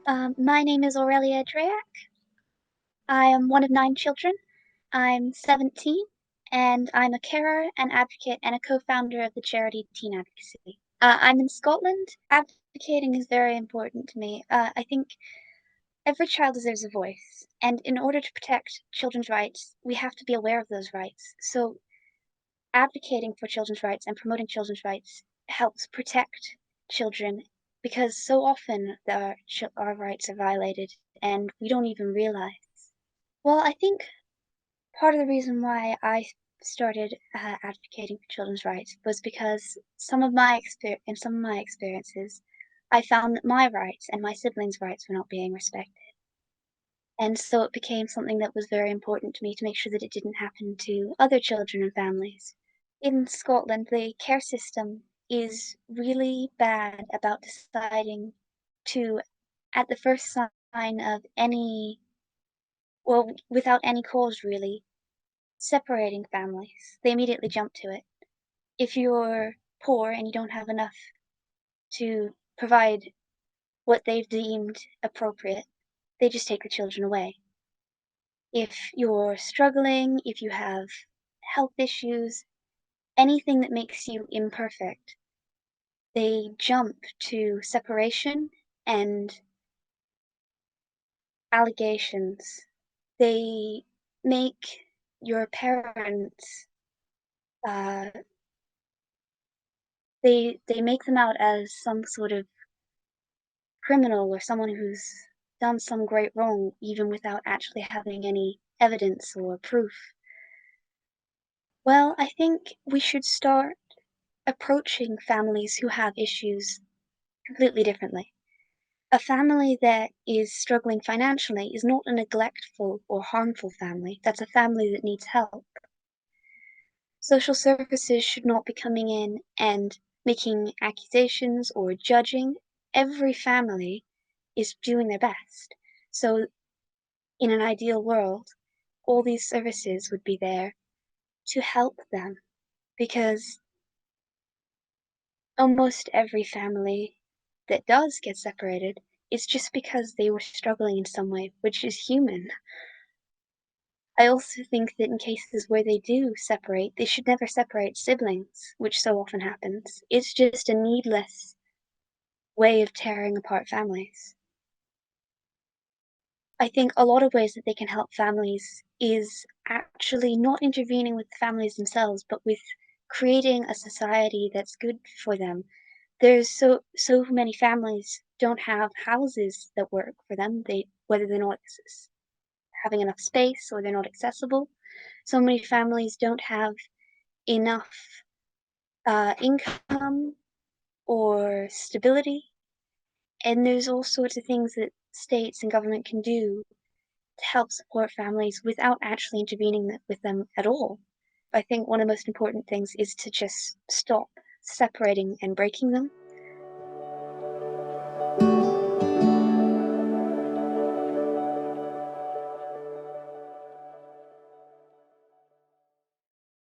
My name is Aurelia Drayak. I am one of 9 children. I'm 17, and I'm a carer, an advocate, and a co-founder of the charity Teen Advocacy. I'm in Scotland. Advocating is very important to me. I think every child deserves a voice, and in order to protect children's rights, we have to be aware of those rights. So advocating for children's rights and promoting children's rights helps protect children because so often our rights are violated and we don't even realize. Well, I think part of the reason why I started advocating for children's rights was because in some of my experiences, I found that my rights and my siblings' rights were not being respected. And so it became something that was very important to me to make sure that it didn't happen to other children and families. In Scotland, the care system is really bad about deciding to, at the first sign of without any cause really, separating families. They immediately jump to it. If you're poor and you don't have enough to provide what they've deemed appropriate, they just take the children away. If you're struggling, if you have health issues, anything that makes you imperfect, they jump to separation and allegations. They make your parents, uh, they make them out as some sort of criminal or someone who's done some great wrong, even without actually having any evidence or proof. Well, I think we should start approaching families who have issues completely differently. A family that is struggling financially is not a neglectful or harmful family. That's a family that needs help. Social services should not be coming in and making accusations or judging. Every family is doing their best. So, in an ideal world, all these services would be there to help them because almost every family that does get separated is just because they were struggling in some way, which is human. I also think that in cases where they do separate, they should never separate siblings, which so often happens. It's just a needless way of tearing apart families. I think a lot of ways that they can help families is actually not intervening with families themselves, but with creating a society that's good for them. There's so many families don't have houses that work for them. Whether they're not having enough space or they're not accessible. So many families don't have enough income or stability, and there's all sorts of things that states and government can do to help support families without actually intervening with them at all. I think one of the most important things is to just stop separating and breaking them.